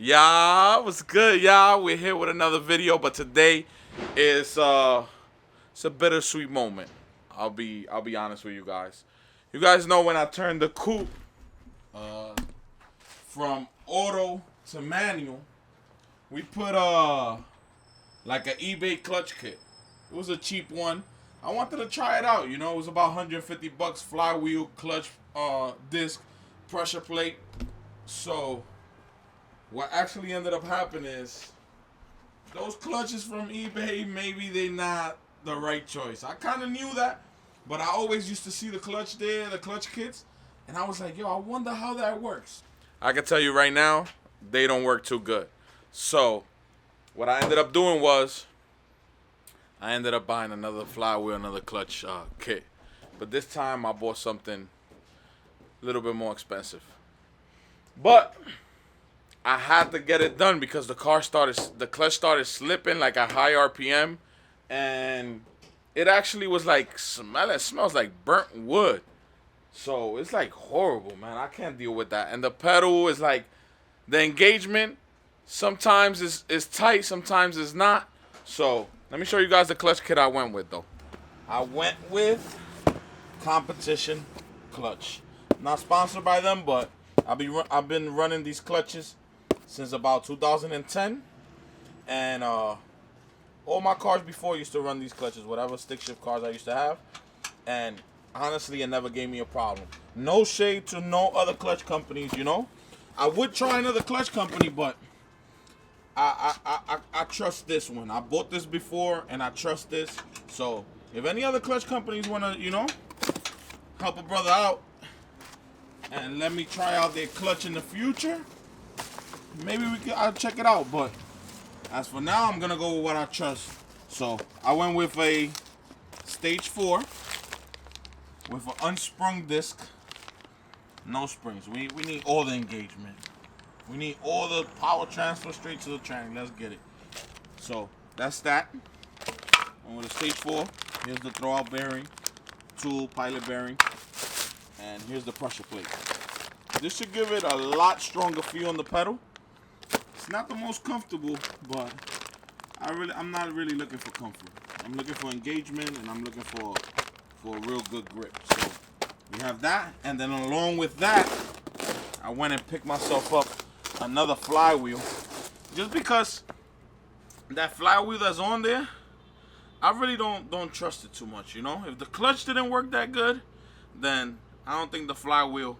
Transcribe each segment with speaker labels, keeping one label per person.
Speaker 1: Yeah, what's good, y'all? We're here with another video, but today is it's a bittersweet moment. I'll be honest with you guys. You guys know when I turned the coupe uh from auto to manual, we put like an eBay clutch kit. It was a cheap one. I wanted to try it out. You know, it was about 150 bucks. Flywheel, clutch, disc, pressure plate. So what actually ended up happening is those clutches from eBay, maybe they not the right choice. I kind of knew that, but I always used to see the clutch there, the clutch kits, and I was like, yo, I wonder how that works. I can tell you right now, they don't work too good. So what I ended up doing was I ended up buying another flywheel, another clutch kit. But this time I bought something a little bit more expensive. But I had to get it done because the clutch started slipping like at high RPM, and it actually was like it smells like burnt wood. So it's like horrible, man. I can't deal with that. And the pedal is like the engagement sometimes is tight, sometimes it's not. So let me show you guys the clutch kit I went with though. I went with Competition Clutch. Not sponsored by them, but I've been running these clutches since about 2010, and all my cars before used to run these clutches, whatever stick shift cars I used to have, and honestly, it never gave me a problem. No shade to no other clutch companies, you know. I would try another clutch company, but I trust this one. I bought this before, and I trust this. So if any other clutch companies wanna, help a brother out and let me try out their clutch in the future, maybe I'll check it out. But as for now, I'm gonna go with what I trust. So I went with a stage 4 with an unsprung disc, no springs. We need all the engagement. We need all the power transfer straight to the tranny. Let's get it. So that's that. And with a stage 4, here's the throwout bearing, tool pilot bearing, and here's the pressure plate. This should give it a lot stronger feel on the pedal. It's not the most comfortable, but I'm not really looking for comfort. I'm looking for engagement, and I'm looking for a real good grip. So we have that, and then along with that, I went and picked myself up another flywheel, just because that flywheel that's on there, I really don't trust it too much. If the clutch didn't work that good, then I don't think the flywheel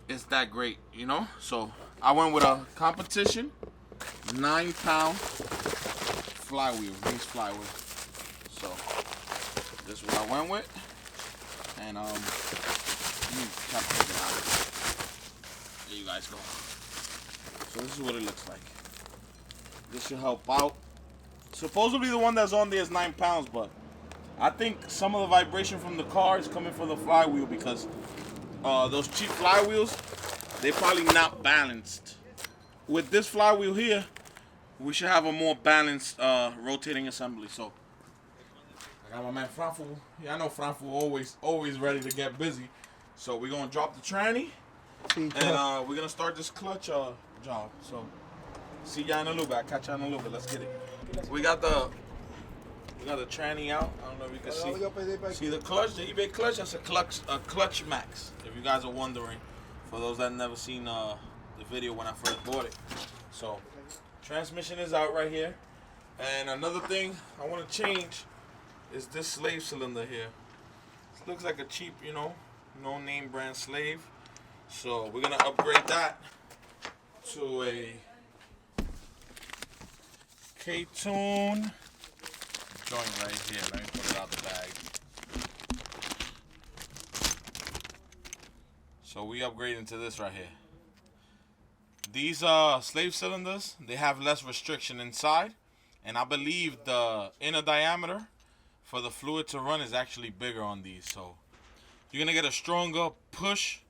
Speaker 1: is that great. So I went with a Competition 9-pound flywheel, base flywheel. So this is what I went with, and let me try to take it out. There you guys go. So this is what it looks like. This should help out. Supposedly the one that's on there is 9 pounds, but I think some of the vibration from the car is coming from the flywheel, because those cheap flywheels, they're probably not balanced. With this flywheel here, we should have a more balanced rotating assembly. So I got my man Franfu. Yeah, I know Franfu always ready to get busy. So we're gonna drop the tranny, and we're gonna start this clutch job. So see y'all in a little bit. I'll catch y'all in a little bit. Let's get it. We got the tranny out. I don't know if you can see the clutch, the eBay clutch. That's a clutch max. If you guys are wondering, for those that never seen the video when I first bought it. So transmission is out right here. And another thing I want to change is this slave cylinder here. This looks like a cheap, no name brand slave. So we're gonna upgrade that to a K-Tune joint right here. Let me put it out the bag. So we upgrading to this right here. These slave cylinders, they have less restriction inside, and I believe the inner diameter for the fluid to run is actually bigger on these. So you're gonna get a stronger push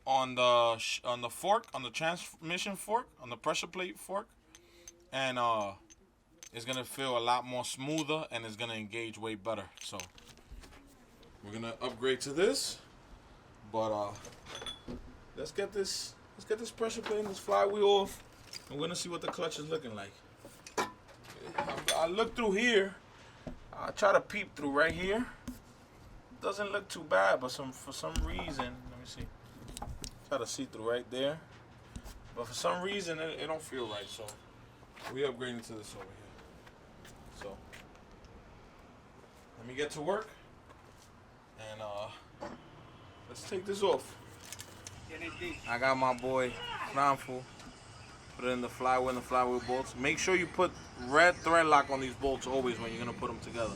Speaker 1: on the fork, on the transmission fork, on the pressure plate fork, and it's gonna feel a lot more smoother, and it's gonna engage way better. So we're gonna upgrade to this, but let's get this pressure plate and this flywheel off, I'm gonna see what the clutch is looking like. I look through here. I try to peep through right here. Doesn't look too bad, but for some reason, let me see. Try to see through right there. But for some reason, it don't feel right. So we upgrading to this over here. So let me get to work, and let's take this off. I got my boy Flywheel. Put it in the flywheel bolts. Make sure you put red thread lock on these bolts always when you're gonna put them together,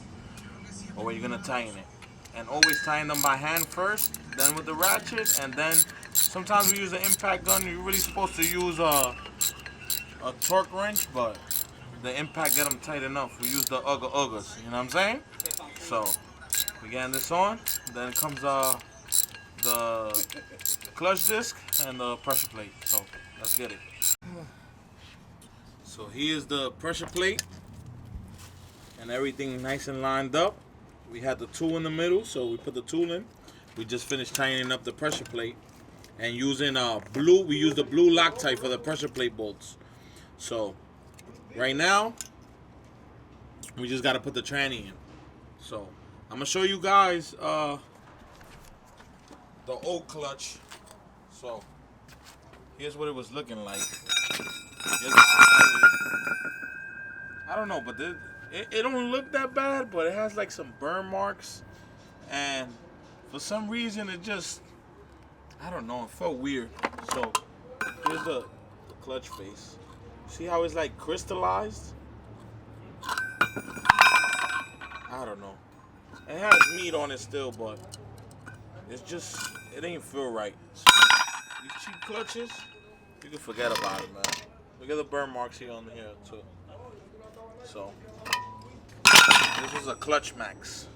Speaker 1: or when you're gonna tighten it. And always tighten them by hand first, then with the ratchet, and then sometimes we use an impact gun. You're really supposed to use a torque wrench, but the impact get them tight enough. We use the uggers, you know what I'm saying? So we getting this on. Then it comes the clutch disc and the pressure plate. So let's get it. So here's the pressure plate and everything nice and lined up. We had the tool in the middle, so we put the tool in. We just finished tightening up the pressure plate and using blue. We use the blue Loctite for the pressure plate bolts. So right now we just got to put the tranny in. So I'm gonna show you guys the old clutch. So here's what it was looking like. I don't know, but it don't look that bad, but it has like some burn marks, and for some reason it just, I don't know, it felt weird. So here's the clutch face. See how it's like crystallized? I don't know. It has meat on it still, but it's just, it ain't feel right. So these cheap clutches, you can forget about it, man. Look at the burn marks here on here too. So this is a Clutch Max.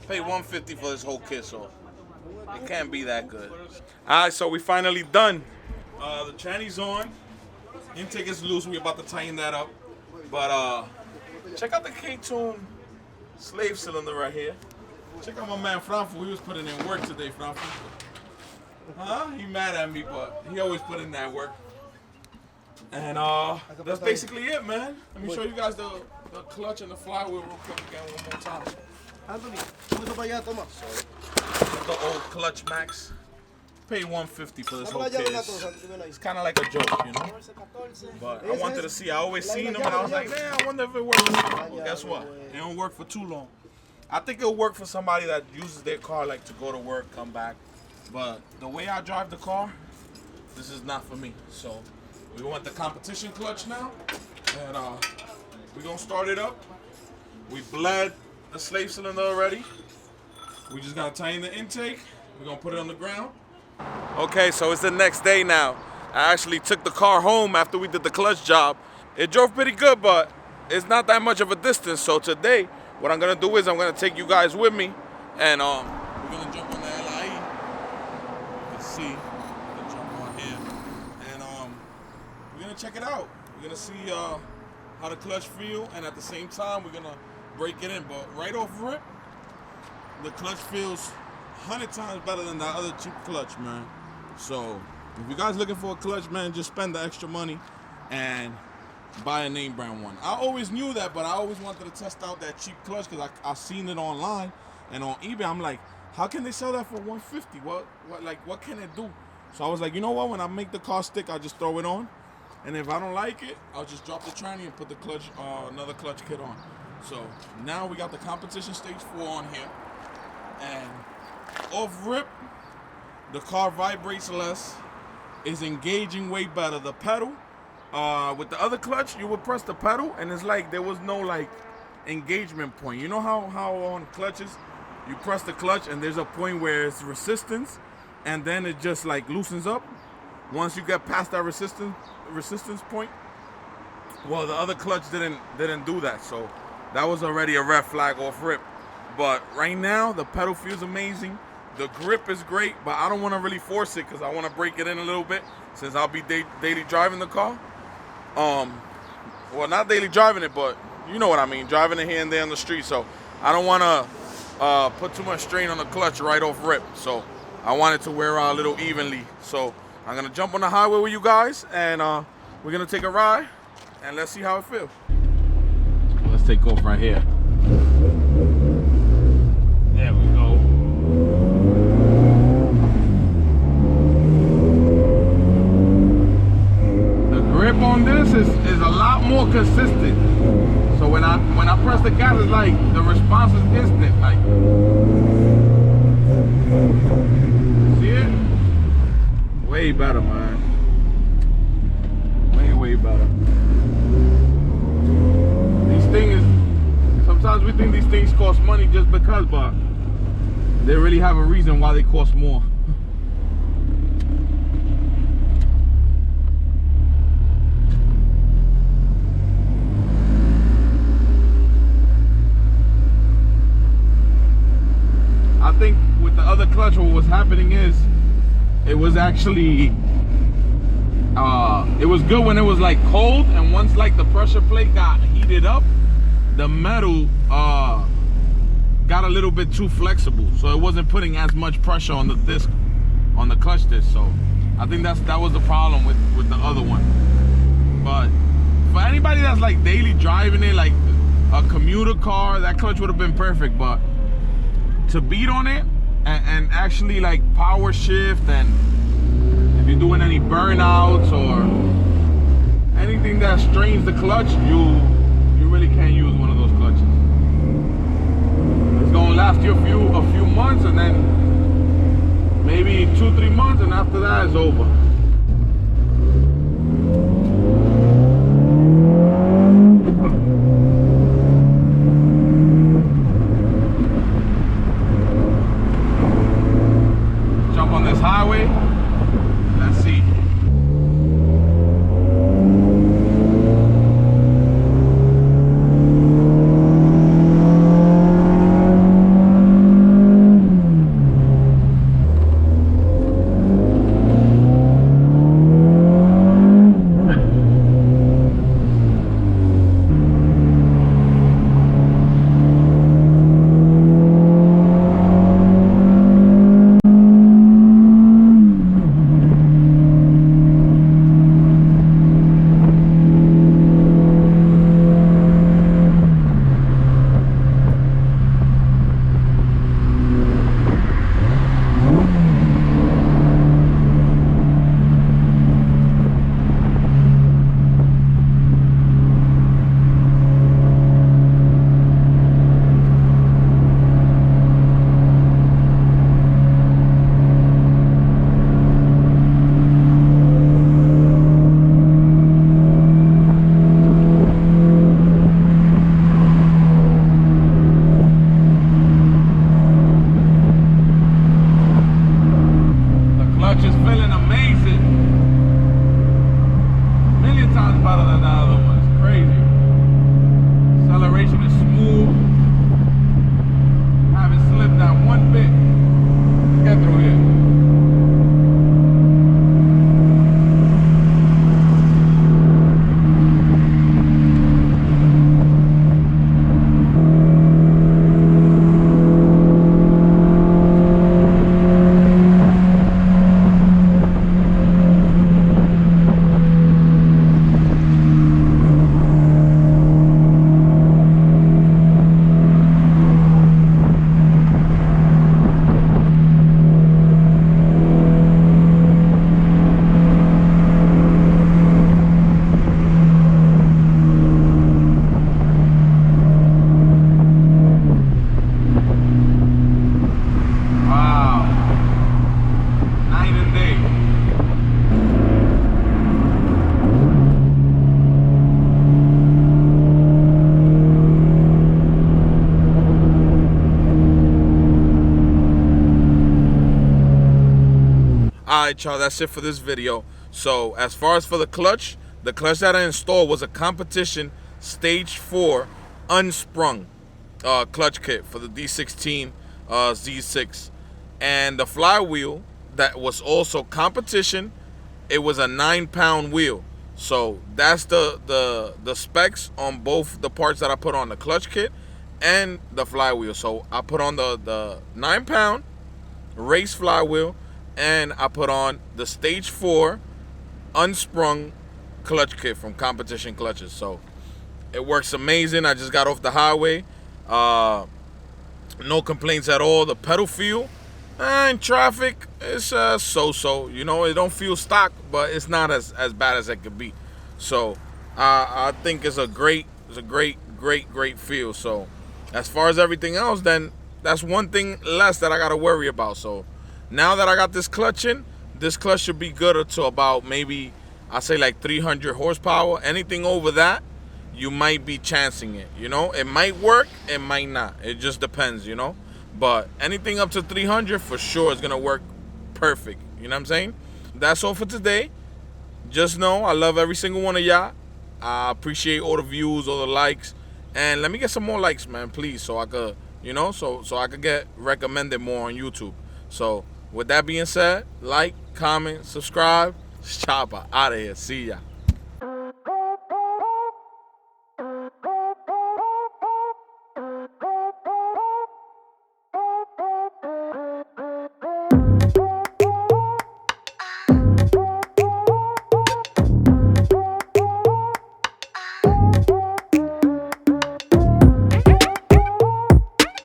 Speaker 1: Paid $150 for this whole kit, so it can't be that good. Alright, so we finally done. The tranny's on. Intake is loose. We're about to tighten that up. But check out the K-Tune slave cylinder right here. Check out my man Flywheel. He was putting in work today, Flywheel. Huh? He mad at me, but he always put in that work. And that's basically it, man. Let me show you guys the clutch and the flywheel real quick again one more time. Anthony, so the old Clutch Max. Paid $150 for this whole case. It's kind of like a joke, you know. But I wanted to see. I always seen them, and I was like, man, I wonder if it works. Well, guess what? It don't work for too long. I think it'll work for somebody that uses their car like to go to work, come back. But the way I drive the car, this is not for me. So we want the competition clutch now, and we're gonna start it up. We bled the slave cylinder already. We just gotta tighten the intake. We're gonna put it on the ground. Okay, so it's the next day now. I actually took the car home after we did the clutch job. It drove pretty good, but it's not that much of a distance. So today, what I'm gonna do is I'm gonna take you guys with me, and we're gonna jump on the LIE. You can see, we're gonna jump on here, and we're gonna check it out. We're gonna see how the clutch feel, and at the same time, we're gonna break it in. But right off rip, the clutch feels 100 times better than that other cheap clutch, man. So if you guys looking for a clutch, man, just spend the extra money and buy a name brand one. I always knew that, but I always wanted to test out that cheap clutch because I seen it online and on eBay. I'm like, how can they sell that for $150? What can it do? So I was like, you know what? When I make the car stick, I'll just throw it on, and if I don't like it, I'll just drop the tranny and put the clutch, another clutch kit on. So now we got the competition stage 4 on here, and off rip, the car vibrates less, is engaging way better. The pedal, with the other clutch, you would press the pedal and it's like there was no like engagement point. You know how on clutches you press the clutch and there's a point where it's resistance and then it just like loosens up once you get past that resistance point. Well, the other clutch didn't do that, so that was already a red flag off rip. But right now the pedal feels amazing. The grip is great, but I don't want to really force it because I want to break it in a little bit since I'll be daily driving the car. Well, not daily driving it, but you know what I mean, driving it here and there on the street. So I don't want to put too much strain on the clutch right off rip. So I want it to wear out a little evenly. So I'm going to jump on the highway with you guys and we're gonna take a ride and let's see how it feels. Let's take off right here. There we go. The grip on this is a lot more consistent. So when I press the gas, it's like the response is instant. Like, see it? Way better, man. Way better. These things, sometimes we think these things cost money just because, but they really have a reason why they cost more. I think with the other clutch, what was happening is it was actually it was good when it was like cold, and once like the pressure plate got heated up, the metal got a little bit too flexible, so it wasn't putting as much pressure on the disc, on the clutch disc. So I think that was the problem with the other one. But for anybody that's like daily driving it, like a commuter car, that clutch would have been perfect. But to beat on it and actually like power shift, and if you're doing any burnouts or anything that strains the clutch, you really can't use one of those clutches. It's gonna last you a few months, and then maybe 2-3 months, and after that it's over. Jump on this highway. Let's see. Alright, y'all, that's it for this video. So as far as for the clutch that I installed was a competition stage 4 unsprung clutch kit for the D16 Z6, and the flywheel that was also competition. It was a 9-pound wheel. So that's the specs on both the parts that I put on the clutch kit and the flywheel. So I put on the 9-pound race flywheel, and I put on the stage 4 unsprung clutch kit from Competition Clutches. So it works amazing. I just got off the highway. No complaints at all. The pedal feel and traffic is so-so. You know, it don't feel stock, but it's not as bad as it could be. So I think it's a great feel. So as far as everything else, then that's one thing less that I gotta worry about. So now that I got this clutch in, this clutch should be good to about maybe I say like 300 horsepower. Anything over that, you might be chancing it. You know, it might work, it might not. It just depends. You know, but anything up to 300 for sure is gonna work perfect. You know what I'm saying? That's all for today. Just know I love every single one of y'all. I appreciate all the views, all the likes, and let me get some more likes, man, please, so I could, you know, so I could get recommended more on YouTube. So with that being said, like, comment, subscribe. Chopper out of here. See ya.